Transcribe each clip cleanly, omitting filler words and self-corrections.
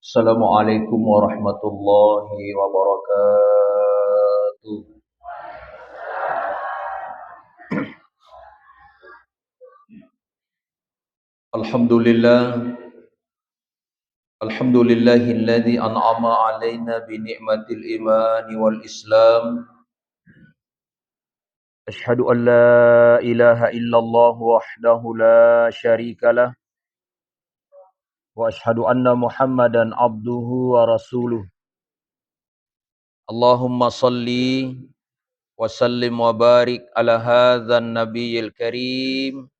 Assalamualaikum warahmatullahi wabarakatuh. Alhamdulillah, alhamdulillahilladzi an'ama 'alaina bi ni'matil imani wal islam. Asyhadu an la ilaha illallah wahdahu la syarikalah wa asyhadu anna Muhammadan abduhu wa rasuluh. Allahumma salli wa sallim wa barik ala hadzal nabiyil karim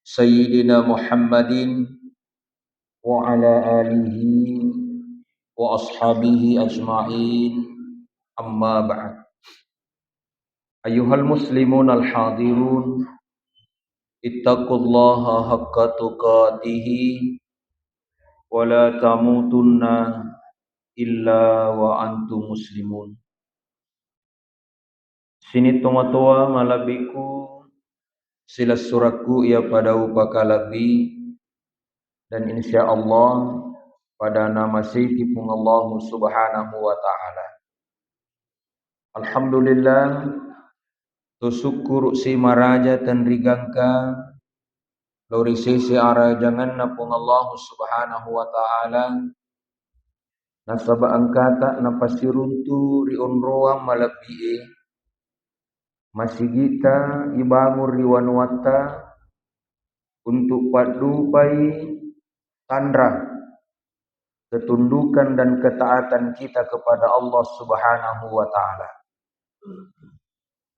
Sayyidina Muhammadin wa ala alihi wa ashabihi ajma'in, amma ba'd. Ayyuhal muslimun al hadirun, ittaqullaha haqqa tuqatihi wa la tamutunna illa wa antum muslimun. Sini toa malabiku silas suraku ia pada upakalabi, dan insyaallah pada nama Sayyidipun Allah subhanahu wa ta'ala. Alhamdulillah, tusyukur si maraja tan rigangka lori sisi arajangan napung Allah subhanahu wa ta'ala nasaba angkata napasiruntu riun roang malabie masigita ibangur riwanwata untuk padupai tandra ketundukan dan ketaatan kita kepada Allah subhanahu wa ta'ala.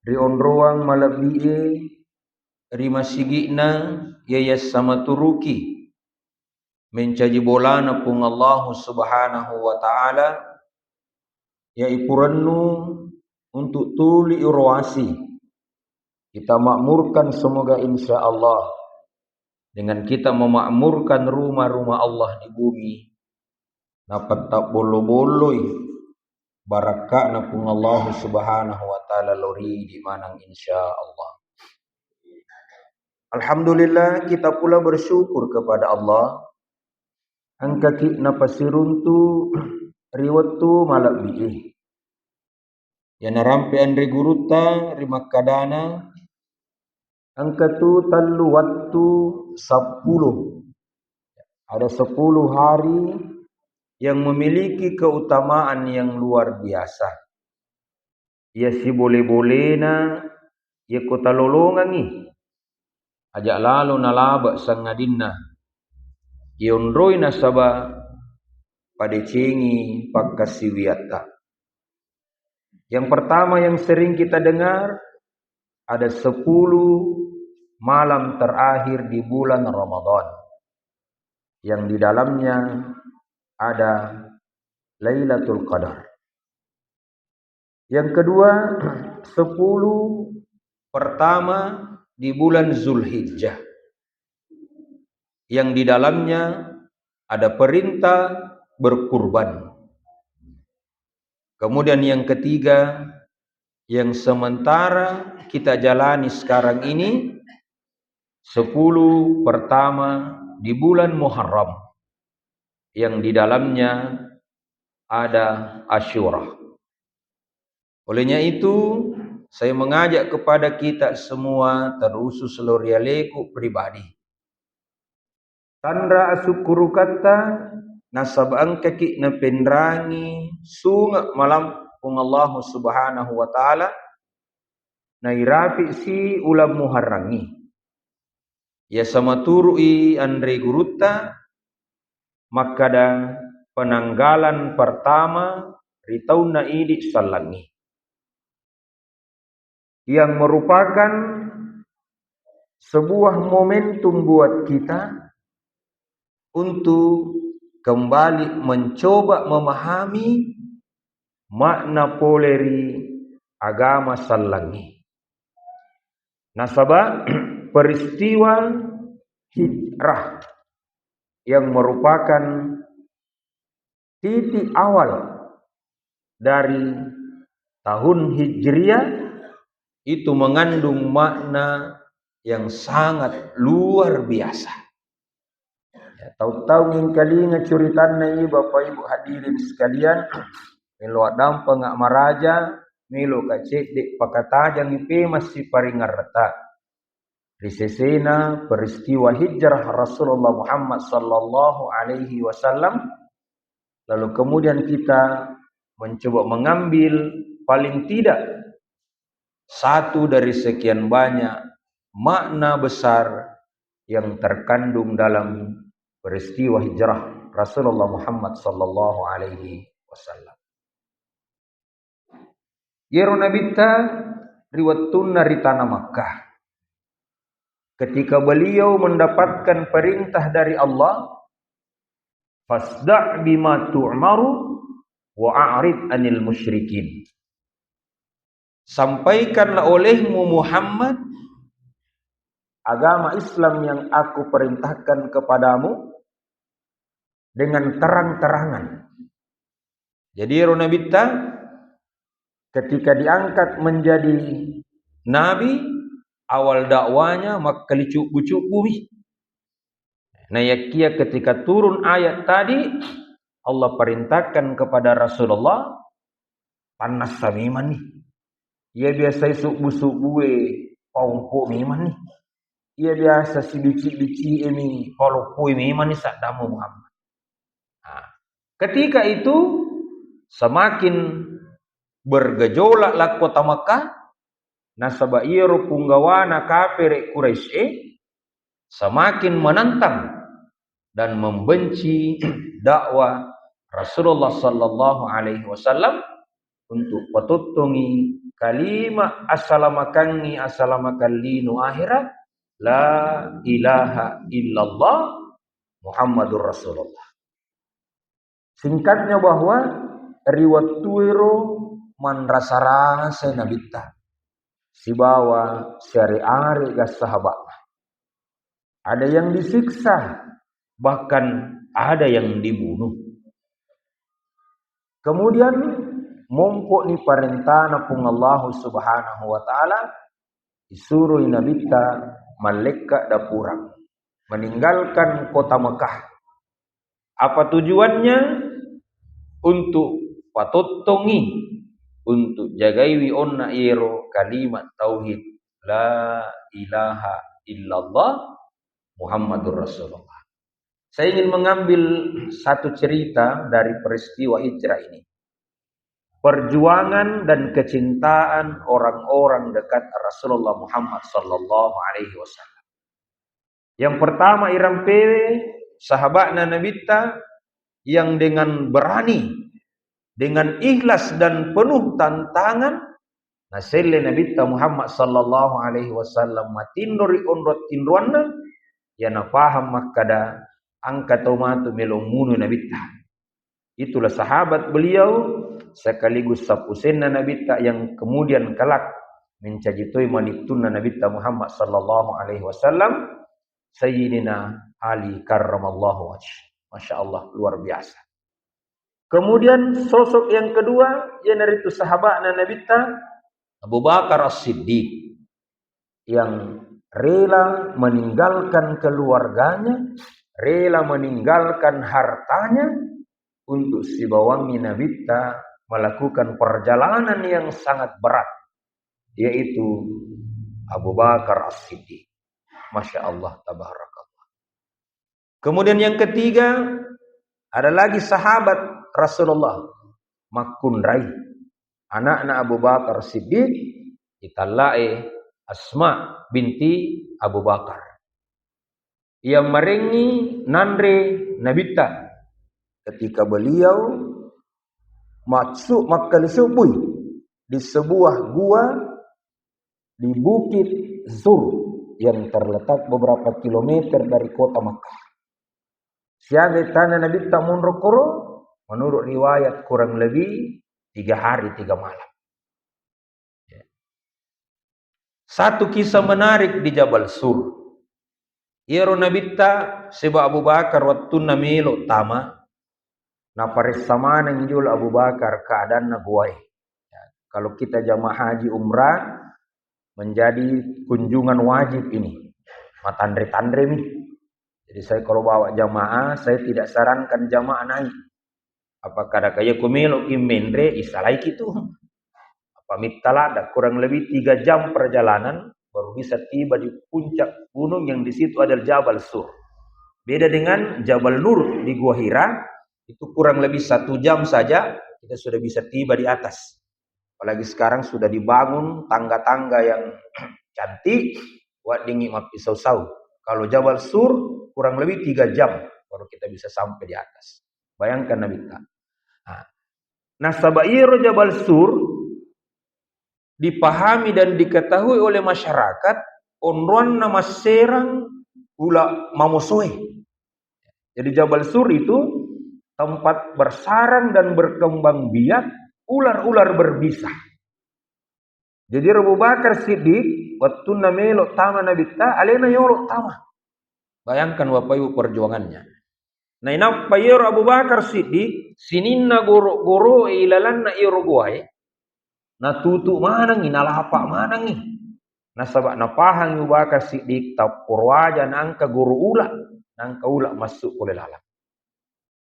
Rion roang malabie rimasigina yayas sama turuki mencaji bolana pung Allah subhanahu wa ta'ala ya ipurannu untuk tuli urwasi kita makmurkan semoga insya Allah dengan kita memakmurkan rumah-rumah Allah di bumi dapat tak bolo-boloi barakah napung Allah subhanahu wa ta'ala lori di manang insya Allah. Alhamdulillah, kita pula bersyukur kepada Allah angka kita pasiruntu riwatu malabih ya narampe andre guruta rimakadana angka tu tallu waktu 10. Ada 10 hari yang memiliki keutamaan yang luar biasa. Ya si boleh-bolehna ya kota lolongangi ajak lalu nalaba sangadinna yondroi nasaba padecengi pakkasiwiata. Yang pertama yang sering kita dengar ada 10 malam terakhir di bulan Ramadan yang di dalamnya ada Lailatul Qadar. Yang kedua 10 pertama di bulan Zulhijjah yang di dalamnya ada perintah berkurban. Kemudian yang ketiga yang sementara kita jalani sekarang ini 10 pertama di bulan Muharram yang di dalamnya ada Asyura. Olehnya itu saya mengajak kepada kita semua terusus lorialeku pribadi. Tandra asukuru kata nasab angkaki na pendrangi sunga malam pung Allah subhanahu wa ta'ala na irapi si ulam muharrangi. Ya sama turui andre guruta makada penanggalan pertama ritauna idi salangi yang merupakan sebuah momentum buat kita untuk kembali mencoba memahami makna poleri agama salangi. Nasaba peristiwa hijrah yang merupakan titik awal dari tahun Hijriah itu mengandung makna yang sangat luar biasa. Tahu-tahu ngingkali ngecuritan nai Bapak Ibu hadirin sekalian, melo dampa ngak maraja, melo kacik dek pakata jang ipe masih paringarta. Risesena peristiwa hijrah Rasulullah Muhammad sallallahu alaihi wasallam. Lalu kemudian kita mencoba mengambil paling tidak satu dari sekian banyak makna besar yang terkandung dalam peristiwa hijrah Rasulullah Muhammad sallallahu alaihi wasallam. Yero nabita riwatun dari tanah Makkah. Ketika beliau mendapatkan perintah dari Allah, fasda' bima tu'maru wa a'rid 'anil musyrikin. Sampaikanlah olehmu Muhammad agama Islam yang aku perintahkan kepadamu dengan terang-terangan. Jadi Ronabita ketika diangkat menjadi nabi, awal dakwanya makali cubu bumi. Nah yakia ketika turun ayat tadi, Allah perintahkan kepada Rasulullah, panas samiman nih. Ia biasa subuh-subuh paupo miman nih. Ia biasa si bici-bici ini paupo miman nih sadamu Muhammad. Nah, ketika itu semakin bergejolaklah kota Makkah, nasabairu punggawana kafir Quraisy semakin menentang dan membenci dakwah Rasulullah sallallahu alaihi wasallam untuk patutungi kalimat assalamakanni assalamakalinu akhirat la ilaha illallah Muhammadur Rasulullah. Singkatnya bahwa riwat tuiro man rasa-rasa nabita si bawa syari'ari gas sahabat. Ada yang disiksa, bahkan ada yang dibunuh. Kemudian mumpuk ni perintah pung Allah Subhanahu wa taala disuruh nabita malaikat dapurang meninggalkan kota Mekah. Apa tujuannya? Untuk patutungi, untuk jagai onna iro kalimat tauhid la ilaha illallah Muhammadur Rasulullah. Saya ingin mengambil satu cerita dari peristiwa hijrah ini. Perjuangan dan kecintaan orang-orang dekat Rasulullah Muhammad sallallahu alaihi wasallam. Yang pertama irampe sahabatna nabita yang dengan berani, dengan ikhlas dan penuh tantangan naselle nabita Muhammad sallallahu alaihi wasallam matindori onrot tindruanna yana paham makada angkat tomatu melomunu nabita. Itulah sahabat beliau sekaligus sapusenna nabita yang kemudian kelak mencajitoi maniptunna nabita Muhammad sallallahu alaihi wasallam Sayyidina Ali karramallahu wajh. Masya Allah, luar biasa. Kemudian sosok yang kedua yaitu sahabat nabita Abu Bakar As-Siddiq yang rela meninggalkan keluarganya, rela meninggalkan hartanya untuk si bawangi nabita melakukan perjalanan yang sangat berat, yaitu Abu Bakar As-Siddiq. Masya Allah, tabarakallah. Kemudian yang ketiga ada lagi sahabat Rasulullah Makun Rai, anakna Abu Bakar Siddiq, italae Asma binti Abu Bakar. Ia merengi nandre nabita ketika beliau masuk Makkah subuh di sebuah gua di Bukit Zur yang terletak beberapa kilometer dari kota Makkah. Siaga tanah nabita munrokoro menurut riwayat kurang lebih 3 hari 3 malam. Satu kisah menarik di Jabal Sur. Iro nabita seba Abu Bakar waktu namilo tama na pares sama nang jul Abu Bakar keadaan na guai. Kalau kita jamaah haji umrah menjadi kunjungan wajib ini. Matandre-tandre nih. Jadi saya kalau bawa jamaah, saya tidak sarankan jamaah naik. Apakah ada kaya kumelo kimendre isalai gitu. Pamit talada kurang lebih 3 jam perjalanan baru bisa tiba di puncak gunung yang di situ adalah Jabal Sur. Beda dengan Jabal Nur di Gua Hira, itu kurang lebih 1 jam saja kita sudah bisa tiba di atas. Apalagi sekarang sudah dibangun tangga-tangga yang cantik buat dingin pisau sau. Kalau Jabal Sur kurang lebih 3 jam baru kita bisa sampai di atas. Bayangkan Nabi. Nah, Sabairo Jabal Sur dipahami dan diketahui oleh masyarakat onruan nama serang ula mamosoe. Jadi Jabal Sur itu tempat bersarang dan berkembang biak ular-ular berbisa. Jadi Abu Bakar Siddiq waktu namelo tama nabita alena yolo tama. Bayangkan Bapak Ibu perjuangannya. Nah inap payer Abu Bakar Siddiq sininna goro-goro ilalanna iroguai. Na tutu manang inalapa manang ni. Na sabak na pahang Abu Bakar Siddiq tapurwaja nangka guru ula, nangka ula masuk oleh lalang.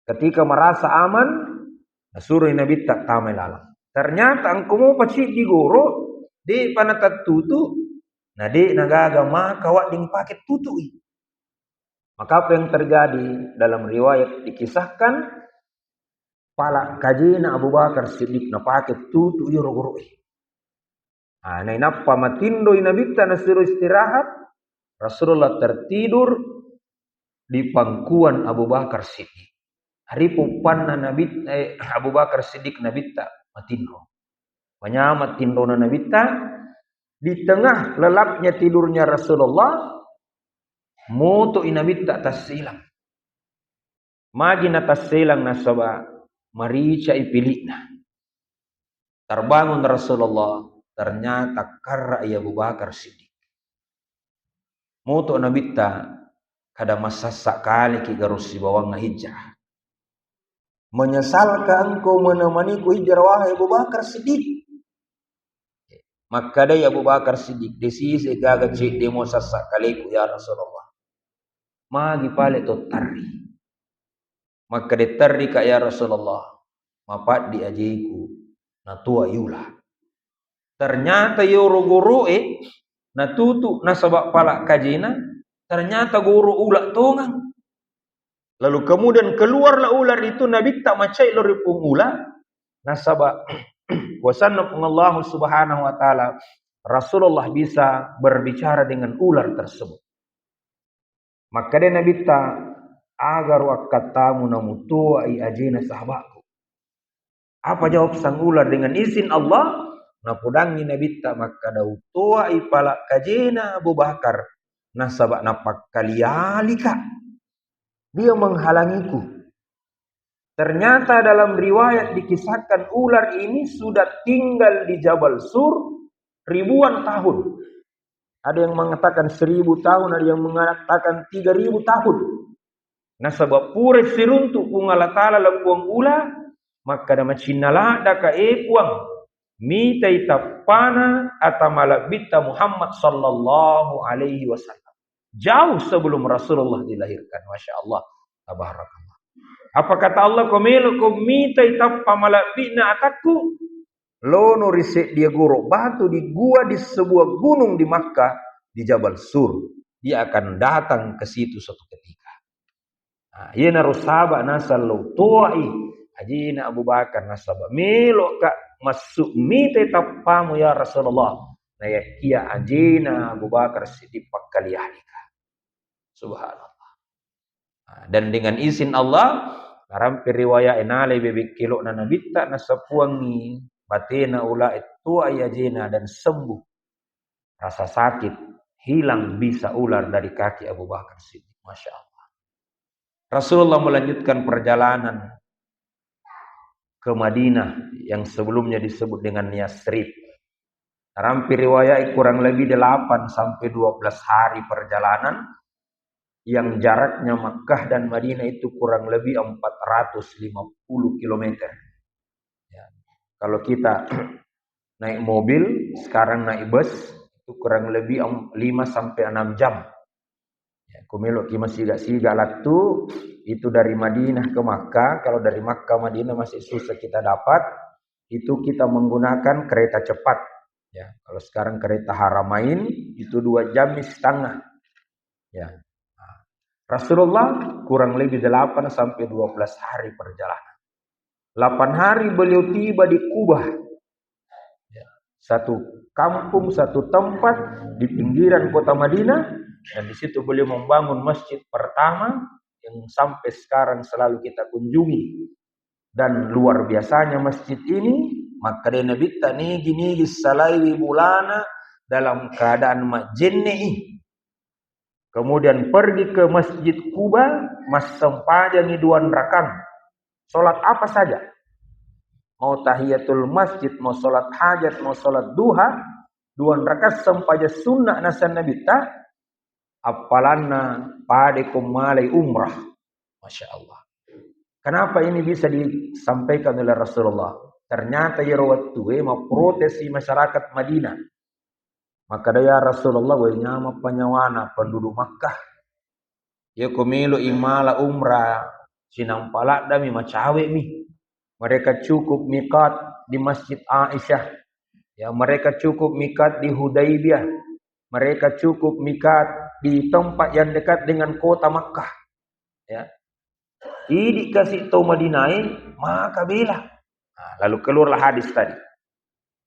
Ketika merasa aman, nasuruh Nabi tak tamai lalang. Ternyata angko mo pacit di goro di panatat tutu, nah di nagaga maka wak ding paket tutui. Maka apa yang terjadi dalam riwayat dikisahkan pala kajina Abu Bakar Siddiq na paket tutu yoro-goro. Nah inapa matindo inabita nasuruh istirahat, Rasulullah tertidur di pangkuan Abu Bakar Siddiq. Hari pupan Nabi Abu Bakar Siddiq nabita matindo. Penyamat tindo nabita di tengah lelapnya tidurnya Rasulullah moto inabita tas silang. Magi na tas silang nasaba marica ipilitna. Terbangun Rasulullah ternyata karra Abu Bakar Siddiq. Moto nabita kada masasa kali ki garus si bawang hijrah. Menyesalkan engkau menemaniku hijrah wahai Abu Bakar Siddiq. Maka day Abu Bakar Siddiq desi gaga cik demo sasa kaliku ya Rasulullah. Magi pale to tarri. Maka de tarri ka ya Rasulullah. Mapat di ajiku na tua yula. Ternyata yoro-goro na tutu na sabak pala kajina. Ternyata guru ular tongang. Lalu kemudian keluarlah ular itu Nabi tak macai loripung ular. Nasabak wasanna Allah Subhanahu wa taala Rasulullah bisa berbicara dengan ular tersebut. Maka dia Nabi tak agar wakatamu namutua ajina sahabatku. Apa jawab sang ular dengan izin Allah? Napudangi Nabi tak maka dautua pala kajena Abu Bakar. Nasabak napak kalialika. Dia menghalangiku. Ternyata dalam riwayat dikisahkan ular ini sudah tinggal di Jabal Sur ribuan tahun. Ada yang mengatakan 1000 tahun, ada yang mengatakan 3000 tahun. Nah sebab pure siruntuk pungala tala lampuang ula, maka nama cinala daka puang mita itapana atamala bita Muhammad sallallahu alaihi wasallam. Jauh sebelum Rasulullah dilahirkan. Masya Allah. Tabarakallah. Apa kata Allah? Komelo komita itappa malabina ataku. Lono risik dia guru batu di gua di sebuah gunung di Makkah di Jabal Sur. Dia akan datang ke situ suatu ketika. Nah, ia narusaba nasal tuai ajina Abu Bakar nasaba melo ka masuk mita itappamu ya Rasulullah. Nah ya kia ajina Abu Bakar Siddiq pakkalihalika. Subhanallah. Nah, dan dengan izin Allah narampi riwayat enale bebek kilo na nabita na sapuangi batena ula itu ayajena dan sembuh rasa sakit hilang bisa ular dari kaki Abu Bakar Siddiq. Masya Allah. Rasulullah melanjutkan perjalanan ke Madinah yang sebelumnya disebut dengan Yasrib. Narampi riwayat kurang lebih 8 sampai 12 hari perjalanan. Yang jaraknya Makkah dan Madinah itu kurang lebih 450 km. Ya. Kalau kita naik mobil, sekarang naik bus, itu kurang lebih 5 sampai 6 jam. Ya. Kumelo ki masiga-siga latu itu dari Madinah ke Makkah. Kalau dari Makkah Madinah masih susah kita dapat, itu kita menggunakan kereta cepat. Ya, kalau sekarang kereta Haramain itu 2 jam setengah. Ya. Nah, Rasulullah kurang lebih 8 sampai 12 hari perjalanan. 8 hari beliau tiba di Kubah. Ya. Satu kampung, satu tempat di pinggiran kota Madinah. Dan di situ beliau membangun masjid pertama yang sampai sekarang selalu kita kunjungi. Dan luar biasanya masjid ini, maka dia Nabi tani gini salaiwi bulana dalam keadaan majinni. Kemudian pergi ke Masjid Kuba, mas sempajangi 2 rakaat. Salat apa saja. Mau tahiyatul masjid, mau salat hajat, mau salat duha, 2 rakaat sempaja sunnah nasan Nabi ta. Apalanna padekum malai umrah. Masya Allah. Kenapa ini bisa disampaikan oleh Rasulullah? Ternyata ya waktu memprotes masyarakat Madinah. Maka dia Rasulullah nyama penyawana penduduk Makkah. Ya kumilu imala umrah sinampalak dami macawe mi. Mereka cukup mikat di Masjid Aisyah. Ya, mereka cukup mikat di Hudaybiyah. Mereka cukup mikat di tempat yang dekat dengan kota Makkah. Ya. Ini dikasih tahu Madinah, maka bela. Nah, lalu keluarlah hadis tadi.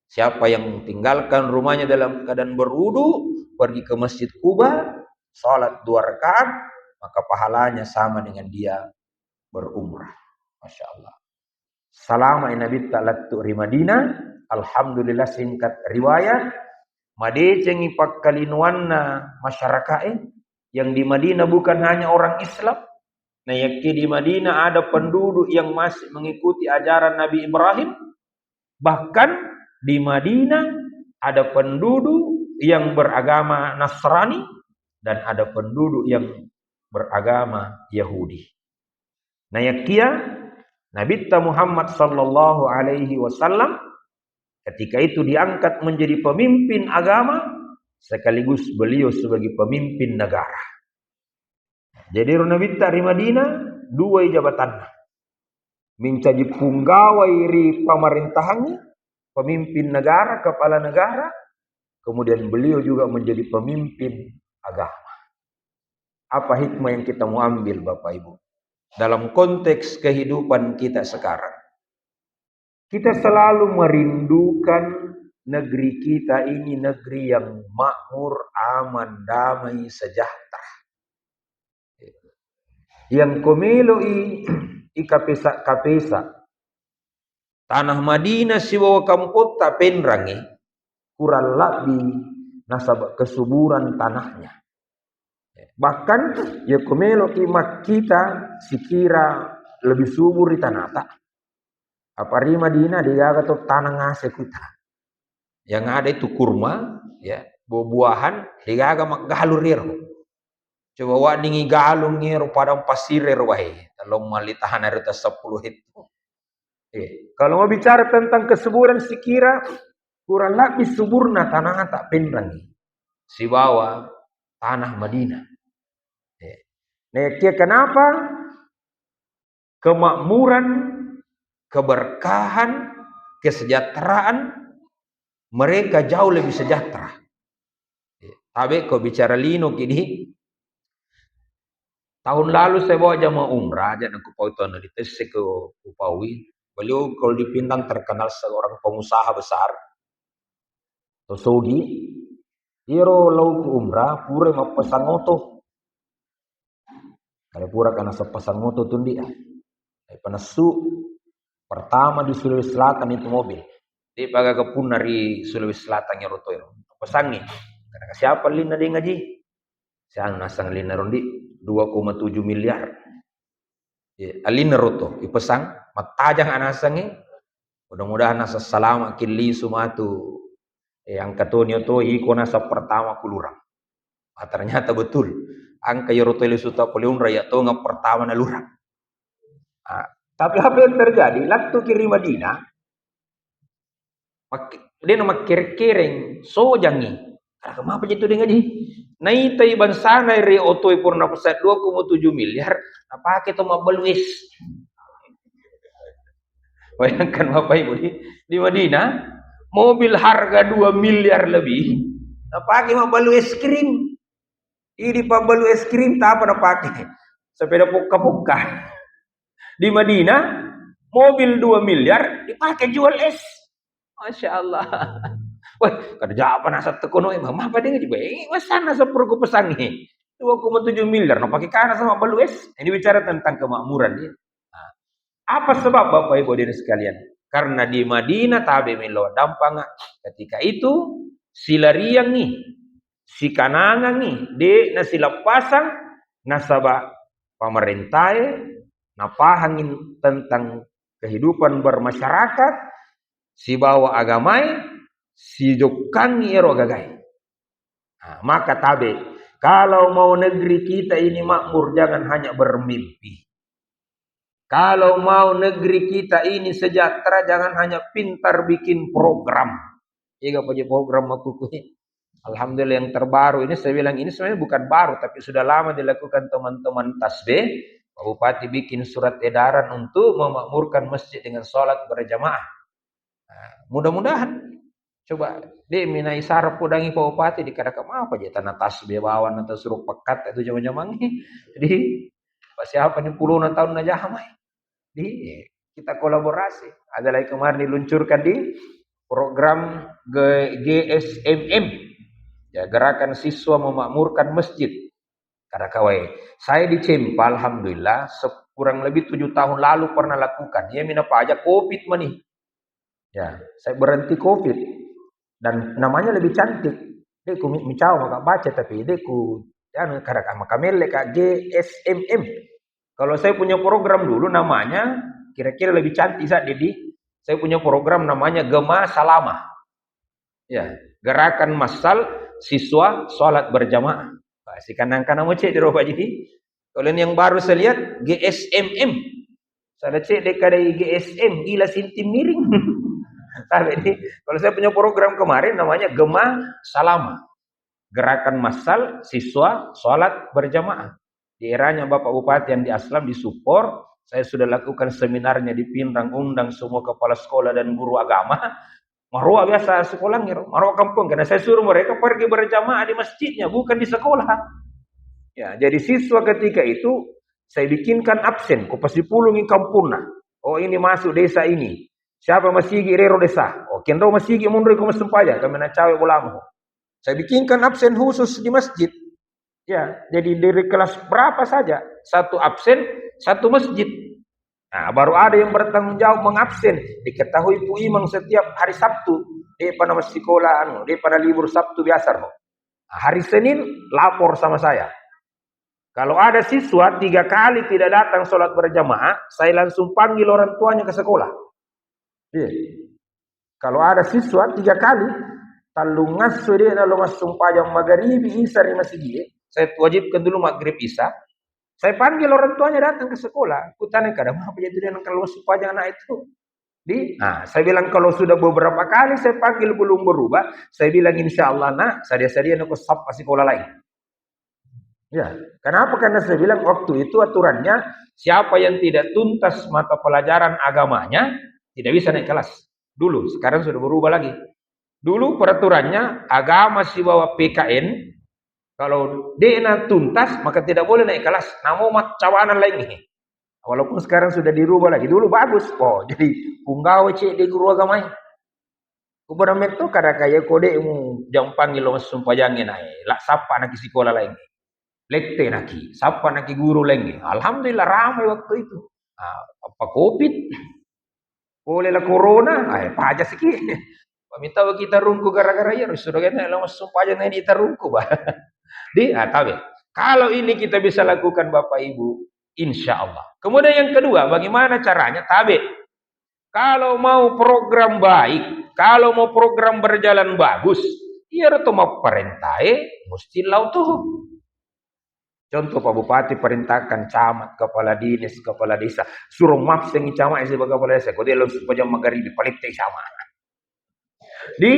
Siapa yang tinggalkan rumahnya dalam keadaan berwudu, pergi ke Masjid Kuba, salat 2 rakaat, maka pahalanya sama dengan dia berumrah. Masya Allah. Salama Nabi ta'alatu di Madinah. Alhamdulillah singkat riwayat. Made cengi pakkalinuanna masyarakat yang di Madinah bukan hanya orang Islam. Nah, yakni di Madinah ada penduduk yang masih mengikuti ajaran Nabi Ibrahim. Bahkan di Madinah ada penduduk yang beragama Nasrani dan ada penduduk yang beragama Yahudi. Nah, yakni Nabi Muhammad sallallahu alaihi wasallam ketika itu diangkat menjadi pemimpin agama sekaligus beliau sebagai pemimpin negara. Jadi Nabi dari Madinah 2 jabatan. Menjadi punggawai ri pemerintahannya, pemimpin negara, kepala negara, kemudian beliau juga menjadi pemimpin agama. Apa hikmah yang kita mau ambil Bapak Ibu? Dalam konteks kehidupan kita sekarang. Kita selalu merindukan negeri kita ini negeri yang makmur, aman, damai, sejahtera. Yang komiloi ikapesa-kapesa. Tanah Madinah siwa kampota penrangi kurang lebih nasab kesuburan tanahnya. Bahkan ya komiloi kita sikira lebih subur di tanah tak. Apa di Madinah dia kata tanah ngase kita. Yang ada itu kurma, ya, buah-buahan dia agak galurir. Coba wadingi galung ngero padang pasirir wae. Kalau malitahan hari 10 itu. Kalau mau bicara tentang kesuburan sikira kurang lebih suburna tanah tak penrangi. Si bawah tanah Madinah. Nah, kenapa? Kemakmuran, keberkahan, kesejahteraan mereka jauh lebih sejahtera. Tapi kau bicara lino kini tahun lalu saya bawa jamaah umrah aja nak Kupau itu di tes ke Kupawi. Beliau kalau dipindang terkenal seorang pengusaha besar. Tosogi. Iro lau ke umrah pura mau pesan moto. Kalau pura karena sepasang moto tuh dia. Penesu pertama di Sulawesi Selatan itu mobil. Dia pakai kepun dari Sulawesi Selatan yang roto itu. Pesan nih. Karena siapa lina dia ngaji? Saya nasang lina rondi 2,7 miliar. Alina roto ipesang matajang anasangi. Mudah-mudahan nasa salama kili sumatu. Yang katonyo to iko nasa pertama kulurang. Ternyata betul. Angka yoroto ilisuta poliun raya to nga pertama na lurang. Tapi apa yang terjadi? Laktu kiri Madinah. Dia nama kering-kering so jangi. Kenapa itu dengan ini? Nai tai bansana re otoi purna pesat 2,7 miliar. Apa kita mau beluis? Bayangkan Bapak Ibu di Madinah, mobil harga 2 miliar lebih. Apa kita mau belu es krim? Ini pak belu es krim tak apa pakai? Sepeda puka-puka. Di Madinah, mobil 2 miliar dipakai jual es. Masya Allah. Wah, kerja apa nasa tekono emang apa dia ngaji sana sepergu pesan nih 2,7 miliar no pakai kana sama balues. Ini bicara tentang kemakmuran dia. Nah, apa sebab Bapak Ibu hadirin sekalian? Karena di Madinah tabe melo dampang ketika itu silariang nih si kanangan nih de nasila pasang nasaba pemerintah napahangin tentang kehidupan bermasyarakat si bawa agamai si jokang ero gagai. Nah, maka tabe, kalau mau negeri kita ini makmur jangan hanya bermimpi. Kalau mau negeri kita ini sejahtera jangan hanya pintar bikin program. Iya punya program aku Alhamdulillah yang terbaru ini saya bilang ini sebenarnya bukan baru tapi sudah lama dilakukan teman-teman tasbih. Pak Bupati bikin surat edaran untuk memakmurkan masjid dengan sholat berjamaah. Nah, mudah-mudahan coba deh minai sarap pudangi Pak Bupati dikadang apa aja tanah tasbih bawan atau suruh pekat itu zaman-zaman ini. Jadi siapa nih puluhan tahun aja hamai. Jadi kita kolaborasi. Ada lagi kemarin diluncurkan di program GSMM. Ya, gerakan siswa memakmurkan masjid. Karena kawai, saya di Cempa alhamdulillah kurang lebih 7 tahun lalu pernah lakukan. Ya mina aja Covid mani. Ya, saya berhenti Covid. Dan namanya lebih cantik. Deku micau maka baca tapi deku jangan karena maka melek GSMM. Kalau saya punya program dulu namanya kira-kira lebih cantik saat Dedi. Saya punya program namanya Gema Salama. Ya, gerakan massal siswa sholat berjamaah. Si kanan-kanan mau cek di roba jadi. Kalau yang baru saya lihat GSMM. Saya cek dekade GSM gila sinti miring. Ini, kalau saya punya program kemarin namanya Gema Salama. Gerakan massal siswa sholat berjamaah. Di eranya Bapak Bupati yang di Aslam disupport, saya sudah lakukan seminarnya di Pinrang, undang semua kepala sekolah dan guru agama. Marwah biasa sekolahnya, marwah kampung. Karena saya suruh mereka pergi berjamaah di masjidnya, bukan di sekolah. Ya, jadi siswa ketika itu saya bikinkan absen, ko pasti pulungi kampungna. Oh ini masuk desa ini. Siapa masih rero desa? Oh kendo masih mundur ko masempaja, kami na cawe ulamu. Saya bikinkan absen khusus di masjid. Ya, jadi dari kelas berapa saja satu absen, satu masjid. Nah, baru ada yang bertanggung jawab mengabsen. Diketahui Pu Imam setiap hari Sabtu. Dia pada sekolah, dia pada libur Sabtu biasa. Nah, hari Senin lapor sama saya. Kalau ada siswa 3 kali tidak datang sholat berjamaah, saya langsung panggil orang tuanya ke sekolah. Iya. Kalau ada siswa 3 kali, talungas sudah lalu masuk pajang magharibi isya di masjid. Saya wajibkan dulu maghrib isya. Saya panggil orang tuanya datang ke sekolah. Kutanya kadang apa jadi dia kalau masuk pajang anak itu. Saya bilang kalau sudah beberapa kali saya panggil belum berubah, saya bilang insya Allah nak, sadia-sadia nak sap sekolah lain. Ya, kenapa? Karena saya bilang waktu itu aturannya siapa yang tidak tuntas mata pelajaran agamanya tidak bisa naik kelas. Dulu, sekarang sudah berubah lagi. Dulu peraturannya agama si bawa PKN, kalau dia tuntas maka tidak boleh naik kelas. Namun cawanan lagi. Walaupun sekarang sudah dirubah lagi. Dulu bagus. Oh, jadi punggawa cek di guru agama. Kemudian itu kada kaya kode mu jam panggil lo sumpah jangan naik. Lak sapa nak sekolah lagi. Lekte naki, sapa naki guru lagi. Alhamdulillah ramai waktu itu. Apa Covid? Bolehlah corona, pajak sikit. Minta kita rungku gara-gara ya, sudah kita langsung pajak ini kita rungku bah. Tahu. Kalau ini kita bisa lakukan Bapak Ibu, insya Allah. Kemudian yang kedua, bagaimana caranya? Tabe. Kalau mau program baik, kalau mau program berjalan bagus, ya itu mau perintah, mesti lau tuh. Contoh Pak Bupati perintahkan camat, kepala dinas, kepala desa suruh mapseng camat sebagai kepala desa. Kau dia langsung pajang magharibi paling sama. Di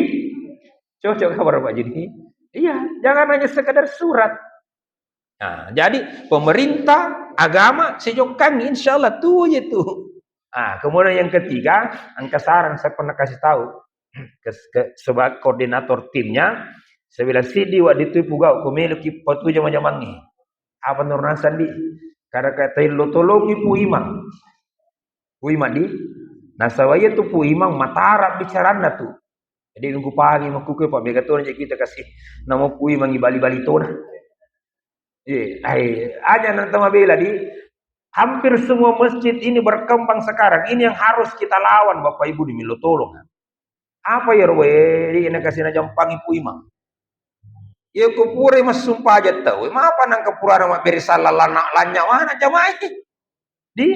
cocok kabar Pak jadi Iya, jangan hanya sekedar surat. Nah, jadi pemerintah, agama, sejokan insya Allah tuh aja tuh. Nah, kemudian yang ketiga, angka saran saya pernah kasih tahu sebagai koordinator timnya, saya bilang sidi wa ditipu gau kumiliki patu zaman-zaman ni. Apa nurna sandi? Kada kata lotologi pu imang. Pu imang di. Nah, sawaya tu pu imang matara bicarana tu. Jadi minggu pagi makuke Pak Megaton je kita kasih nama pu imang bali-bali tona. Aja nang tama bela di hampir semua masjid ini berkembang sekarang. Ini yang harus kita lawan Bapak Ibu di Milo tolong. Apa ya rowe ini kasih na jampang ipu imang. Ya kupure mas sumpah aja tahu. Apa nang kepura mak beri salah lanak lanya mana jamaah di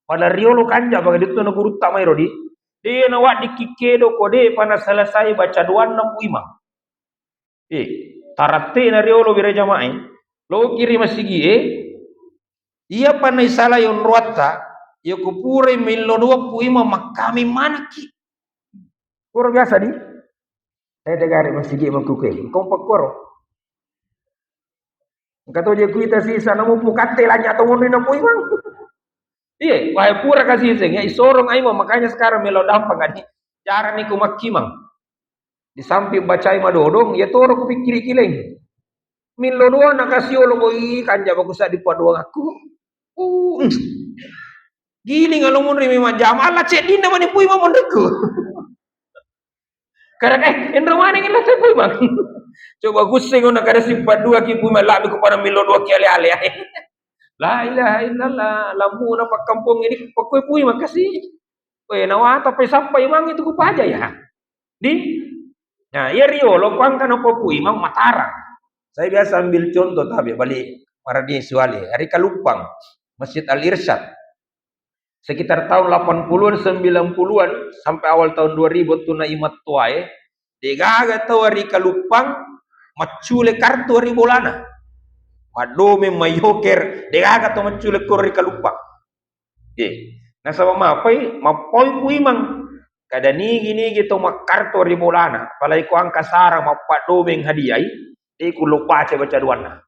pada riolo kanja bagi itu na guru tak mai rodi. Dia na wak di kikedo kode pana selesai baca doa 65. Tarate na riolo bira jamaah. Lo kiri masigi iya panai salah yon ruata. Ya kupure milo dua pu imam makami mana ki. Kur biasa di. Degari masigi makuke. Kompak koro. Kato je kuita sisa namu pukate lanya atau ngono na pu imam. Iya, wahai pura kasih sing ya isorong aimo makanya sekarang melo dampang kan. Cara ni kumakimang. Di samping bacai madodong ya toro kupikir kileng. Milo doa nak kasih olo boy kanja bagus di paduang aku. Gini kalau mun rimi majam Allah cek dina mani pui mamon deku. Karena endro mana ngila cek pui bang. Coba guseng ona kada simpan dua ki pui malabi kepada milo dua ki ale-ale. La ilaha illallah, lampu na pak kampung ini pokoi pui makasih. Nawa tapi sampai mang itu kupa aja ya. Di nah, ya Rio lo kuang kan apa pui mang Mataram. Saya biasa ambil contoh tapi balik Maradi Suali, hari Kalupang, Masjid Al-Irsyad. Sekitar tahun 80-an, 90-an sampai awal tahun 2000 tu na imat tuae, degaga tau hari Kalupang macule kartu hari bolana. Madome mayoker degaga tau macule kor hari Kalupang. Nah sama mapoi puimang kada nigi to makarto hari bolana, palai ko angka sarang mapadome hadiai, ku lupa baca duana.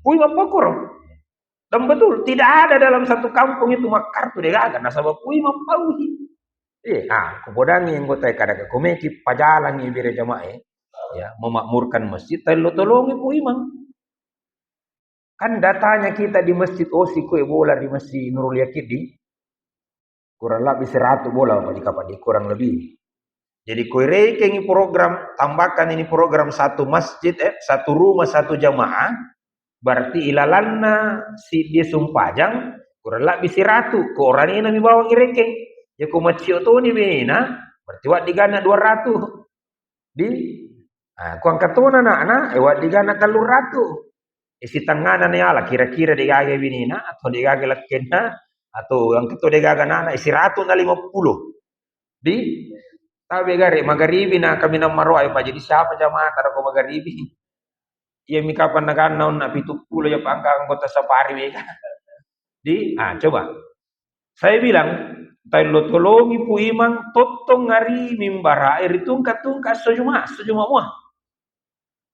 Puimang pokor. Dan betul, tidak ada dalam satu kampung itu makar tu degaga nasabah pui mapauhi. Kemudian yang gotai kada ke komeki pajalan yang bire jamaah ya memakmurkan masjid tolongi pui mang. Kan datanya kita di masjid Osi kue bola di masjid Nurul Yakin di kurang lebih 100 bola di kapan di kurang lebih. Jadi kue rekengi program tambahkan ini program satu masjid satu rumah satu jamaah. Berarti ilalanna si dia sumpajang kurang lebih 100 ke orang ini nami bawa ngirekeng ya ku macio tu ni bena berarti wak digana 200 di ku angkat tu anak wak digana 300 isi tengana ni ala kira-kira digage binina atau digage lakena atau yang ketu digaga nana isi 100 na 50 di tabe gare magaribi na kami na maro ay pa jadi siapa jamaah kada ko magaribi. Iya mikapan nagan naon na 70 ya pangka anggota sapari mega. Coba. Saya bilang tayo tolongi pu imang totong ngari mimbara tungka sejuma muah.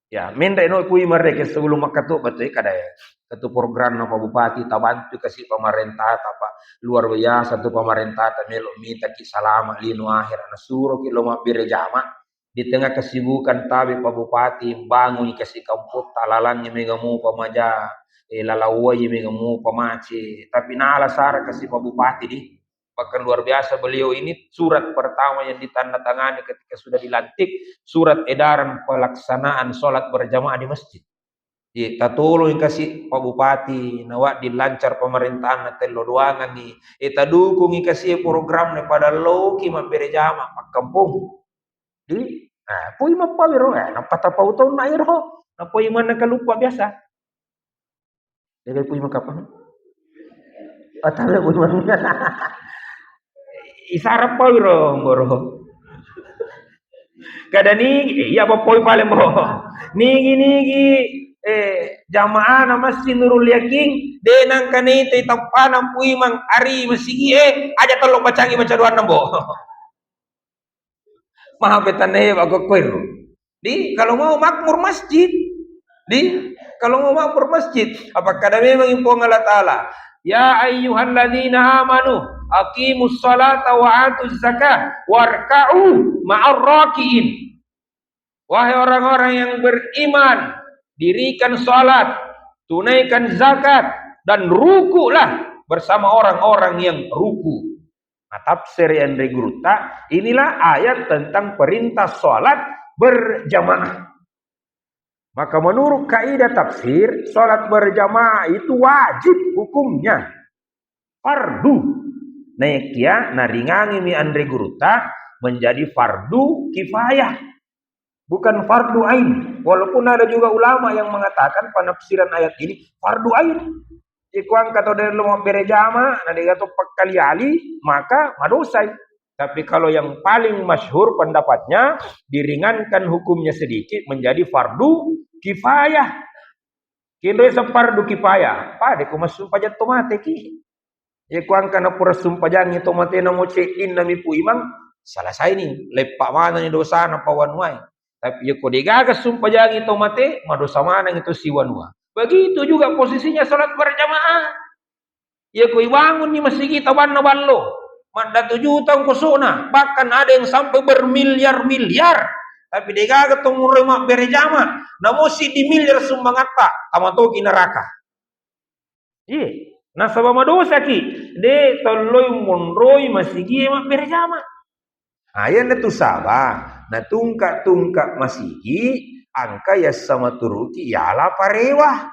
Ya, mendek no pu imang rek sebelum makatu betul kada ya. Satu program na bupati tabantu kasih pemerintah apa luar biasa satu pemerintah melo minta ki salama lino akhir na suruh ki lo mabire jama. Di tengah kesibukan tabi Pak Bupati bangun kasih kampung talalannya megamu pamaja lalawai megamu pamaci tapi nala sara kasih Pak Bupati di bahkan luar biasa beliau ini surat pertama yang ditandatangani ketika sudah dilantik surat edaran pelaksanaan sholat berjamaah di masjid. Tolong kasih Pak Bupati nawak dilancar pemerintahan telo doangan ni dukung kasih program pada loki mabere jamaah Pak kampung. Di pui mapawiro napatapau taon na iro napoi man nakalupa biasa dagay pui makapang atawe pui man isarap pawiro moro kada nigi iya poi pale mo nigi jamaah na Masjid Nurul Yakin denang kanite tapanang pui mang ari masigi aja tolong bacangi baca doa nambo mahapetan bago koiro Kalau mau makmur masjid, kalau mau makmur masjid, apakah ada memang impong Allah Ta'ala? Ya ayyuhalladzina amanu aqimus salata wa atuz zakah warka'u ma'ar raki'in. Wahai orang-orang yang beriman, dirikan salat, tunaikan zakat, dan rukulah bersama orang-orang yang ruku. Nah, tafsir Andre Gruta, inilah ayat tentang perintah salat berjamaah. Maka menurut kaidah tafsir, salat berjamaah itu wajib hukumnya. Fardu. Nekia naringangi mi Andre Gruta menjadi fardu kifayah. Bukan fardu ain. Walaupun ada juga ulama yang mengatakan penafsiran ayat ini fardu ain. Ikuang kata dari lumah berjama, nanti kata kali-kali, maka madosai. Tapi kalau yang paling masyhur pendapatnya, diringankan hukumnya sedikit menjadi fardu kifayah. Kini fardu kifayah. Pada ku masuk pajak tomate ki. Ikuang kana pura sumpajangi tomate na mo check-in na mi pu imam. Salah saya ni, lepak mana ni dosa na pawanwai. Tapi ya kau digagas sumpah jangan itu mati, madosa mana itu siwanua. Begitu juga posisinya salat berjamaah. Ya kau bangun di masjid kita banna ballo. Manda 7 tahun kusuna. Bahkan ada yang sampai bermiliar-miliar. Tapi digagas tunggu rumah berjamaah. Namun si di miliar sumbang apa? Tamatoki neraka. Iya. Nah sabab madosa ki. De toloi monroi masjid mak berjamaah. Ayan itu sabah. Nah tungkak masigi angka ya sama turuki ya ala parewa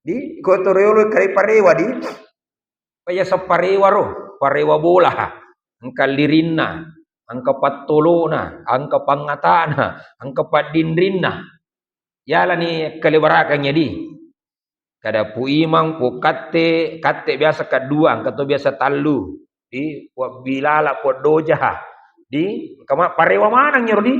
di kotorelo kari parewa di kaya sa parewa bola angka lirina angka patolona angka pangatana angka padindrinna yala ni kalibarakannya di kada pu imang pu katte biasa kedua angka to biasa talu di pu bilala pu doja di kama parewa manang nyerdi.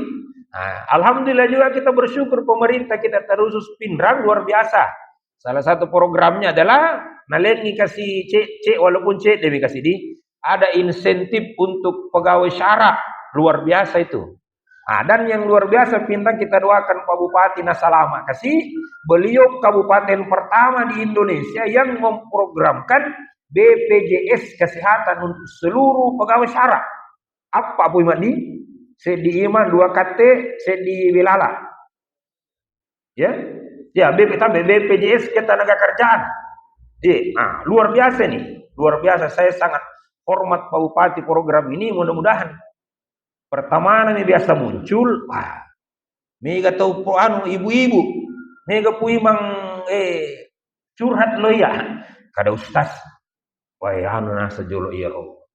Nah, alhamdulillah juga kita bersyukur pemerintah kita terus pindrang luar biasa. Salah satu programnya adalah nalen kasih C walaupun C demi kasih di ada insentif untuk pegawai syara luar biasa itu. Nah, dan yang luar biasa pintar kita doakan Pak Bupati Nasalama kasih beliau kabupaten pertama di Indonesia yang memprogramkan BPJS kesehatan untuk seluruh pegawai syara. Apa pun mandi? Sedi iman 2 kate, sedi wilala. Ya, BPJS ketenaga kerjaan. Luar biasa nih, luar biasa. Saya sangat hormat Pak Bupati program ini. Mudah-mudahan pertama ini biasa muncul. Mega tahu ibu-ibu, mega pu imang curhat lo ya. Kada ustaz, wah anu na sejolo iro.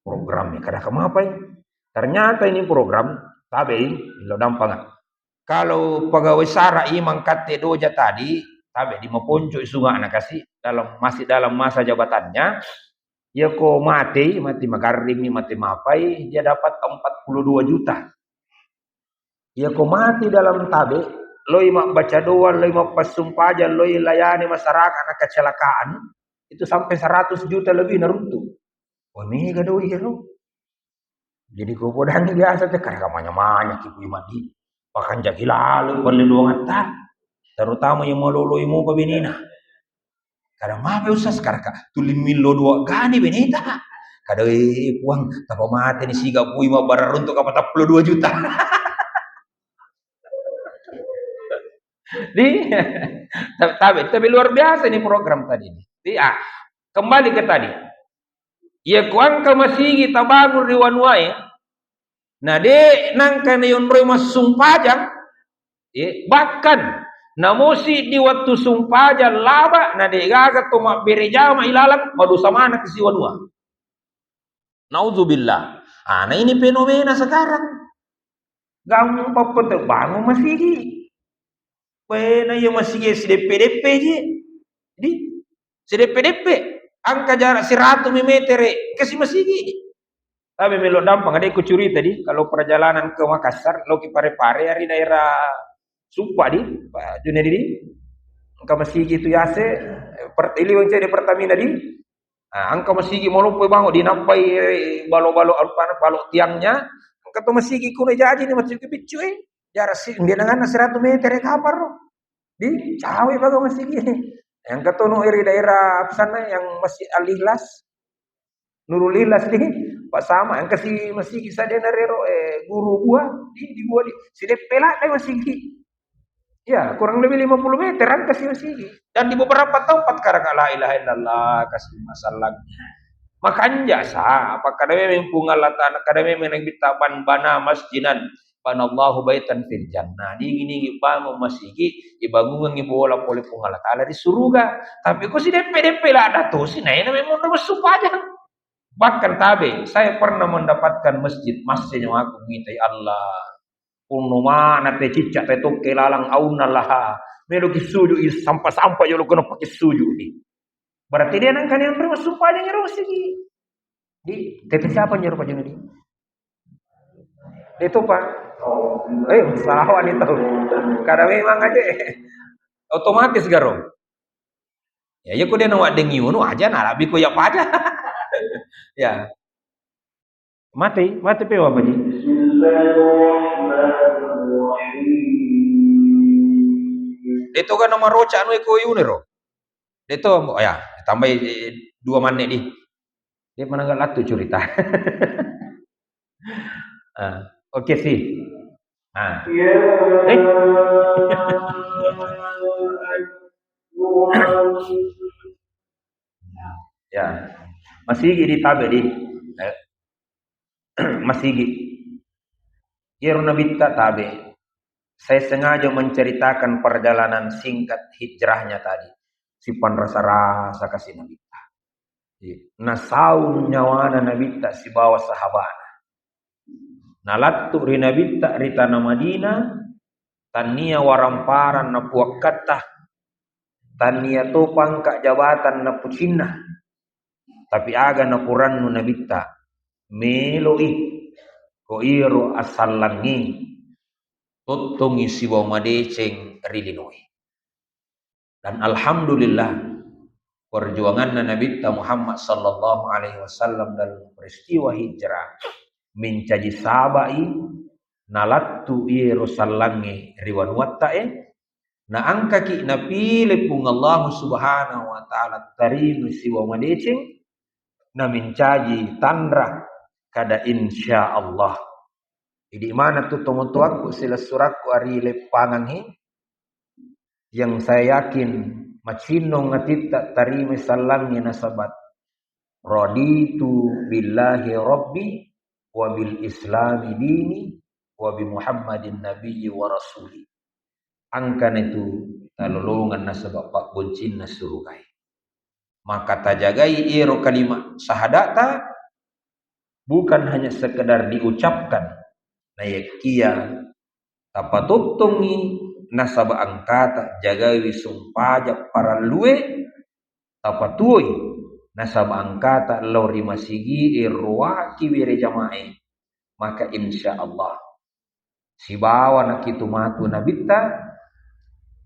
Programnya kada kemapai. Ternyata ini program tabe lo dampang. Kalau pegawai sara imang kate doja tadi tabe di maponco isunga anak kasih masih dalam masa jabatannya ya ko mati magaring ni mati mapai dia dapat 42 juta. Ya ko mati dalam tabe loi mak baca doa loi mak pasumpajan loi layani masyarakat anak kecelakaan itu sampai 100 juta lebih naruntu. Wah mega doi ya lo. Jadi kau podang biasa teh karena kamanya kipu imadi. Bahkan jagi lalu perlindungan tak. Terutama yang meloloi mo pabinina. Kada mape usas karaka tulim milo 2 gani benita. Kada puang tapa mate ni siga pui ma barar untuk apa 42 juta. Tapi luar biasa ini program tadi. Kembali ke tadi. Ya kuangka masigi tabangun riwanwai. Nah de nangka na yon roy masumpajang. Bahkan namosi di waktu sumpajang laba na de gaga to berejama ilalang madosa mana kesiwanwa. Nauzubillah. Nah ini fenomena sekarang. Gampang papete bangun masigi. Pena yang masigi CDPDP je. Di CDPDP angka jarak 100 meter kasih masigi. Tapi melo dampang ada ikut curi tadi kalau perjalanan ke Makassar loki pare-pare hari daerah Supa di Pak Junedi di angka masigi itu yase ili wong di Pertamina di angka masigi molompo bango dinampai balo-balo alpana balo tiangnya angka to masigi kuno jaji ni masigi picu jarak sih dia dengan 100 meter ya kapar loh. Di cawe baga masih gini. Yang ketemu iri daerah sana yang masih Al-Ikhlas, Nurul Ikhlas di Pak sama yang kasih masih kisah dia narero guru gua di gua di sini pelak deh masih. Ya, kurang lebih 50 meter kan kasih masih. Dan di beberapa tempat karena la ilaha illallah kasih masalah. Makanya sa, apa kada memang pungalatan, kada memang nagbitaban bana masjidan, banallahu baitan fil jannah. Di gini bangun masjid, ibangun bola poli pungalatala di surga. Tapi kok si DP lah ada tuh, si naik memang udah supaya. Bahkan tabe, saya pernah mendapatkan masjid yang aku ngitai Allah. Kuno mana te cicak te toke lalang aunalah. Melo kisuju sampah-sampah yo lo kena pakai suju ni. Berarti dia nang kan yang terima sumpah yang ngeru sih. Di tete siapa nyeru pa di? Itu Pak. Salah wanita. Kada memang aja. Otomatis garo. Ya ko dia nawak dengi uno aja na labi ko ya aja. Ya. Mati pe apa ji? Itu kan nomor roca anu ko yunero. Itu ya tambah 2 menit di. Dia mana enggak latu cerita. Oke sih. Ya. Masih di tabe di. Masih Irnabitta tabe. Saya sengaja menceritakan perjalanan singkat hijrahnya tadi. Sipan rasa-rasa kasih Nabitta. Nasaun nyawana Nabitta si bawa sahabana. Nalattu ri Nabitta ri tanah Madinah. Tania waramparan na puakata. Tania topang kak jabatan na pucina. Tapi aga na purannu Nabitta. Meloi. Ko iro asalangi totongi si bawa madeceng rilinoi. Dan alhamdulillah perjuangan Nabi Muhammad sallallahu alaihi wasallam dalam peristiwa hijrah mencaji sabai nalattu iro salangi riwan wattae na angka ki napile pung Allah subhanahu wa ta'ala tarimu si bawa madeceng na mencaji tandra kada insyaallah. Di mana tuh teman-temanku sila suratku ari lepangan yang saya yakin macino ngatita tarimi salangi nasabat raditu billahi rabbi wa bil islami dini wa bi muhammadin nabiyyi wa rasuli. Angkan itu talolongan nasabab pak boncin nasurukai. Maka tajagai iro kalimat sahadata bukan hanya sekedar diucapkan na yakia tapatutungi nasaba angkata jagawi sumpaja para luwe tapatuoi nasaba angkata lori masigi irwaki wire jamae maka insyaallah si bawa nak itu matu nabitta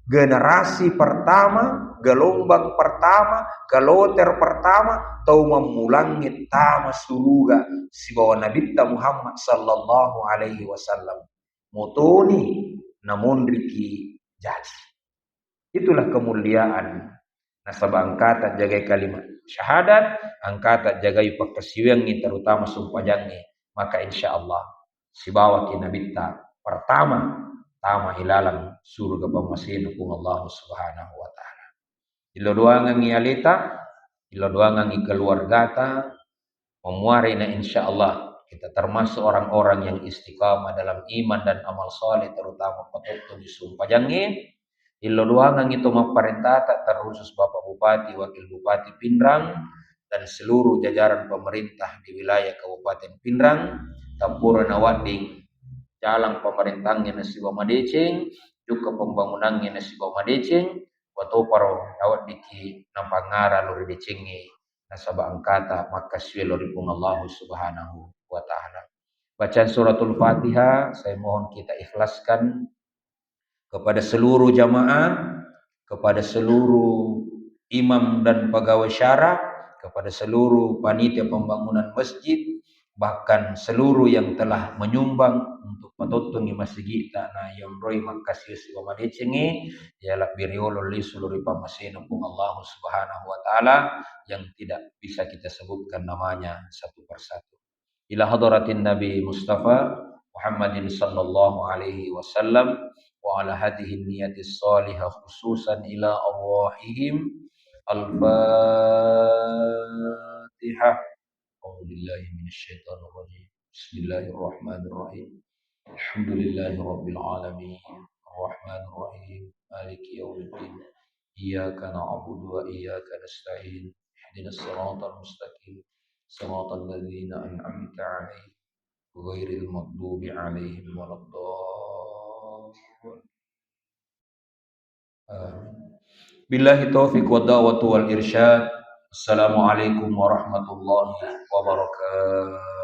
generasi pertama gelombang pertama geloter pertama tau memulangit tama suruga si bawa nabitta Muhammad sallallahu alaihi wasallam mutoni namun riki jadi. Itulah kemuliaan nasabah angkatan jagai kalimat syahadat, angkatan jagai pakasiwengi terutama sumpajangi. Maka insyaallah si bawa kinabitta pertama tama hilalang surga pamasin kung Allah subhanahu wa ta'ala. Ilo doangan alita, ilo doangan keluargata, memuari na insyaallah kita termasuk orang-orang yang istiqamah dalam iman dan amal saleh terutama patuh di sumpajangi. Ilo doangan itu maparentata terkhusus Bapak Bupati, Wakil Bupati Pindrang dan seluruh jajaran pemerintah di wilayah Kabupaten Pindrang, Tampura Nawading, jalan pemerintahnya nasi Madeceng, juga pembangunannya nasi Madeceng, waktu paro dawat diki nampangara lori decengi nasabah angkata maka lori pun Allah subhanahu wa ta'ala. Bacaan suratul Fatihah saya mohon kita ikhlaskan kepada seluruh jamaah, kepada seluruh imam dan pegawai syara, kepada seluruh panitia pembangunan masjid, bahkan seluruh yang telah menyumbang untuk patutungi masjid kita na yang roy makasih si pamadecengi ialah biriolo li seluruh pamasino pun Allah Subhanahu wa taala yang tidak bisa kita sebutkan namanya satu persatu. Ila hadratin Nabi Mustafa Muhammadin sallallahu alaihi wasallam wa ala hadhihi niyati salihah khususan ila arwahihim al-Fatihah. أعوذ بالله من الشيطان الرجيم بسم الله الرحمن الرحيم الحمد لله رب العالمين الرحمن الرحيم مالك يوم الدين إياك نعبد وإياك نستعين اهدنا الصراط المستقيم صراط الذين أنعمت عليهم غير المغضوب عليهم ولا الضالين آمين بالله التوفيق والدعوة والإرشاد. Assalamualaikum warahmatullahi wabarakatuh.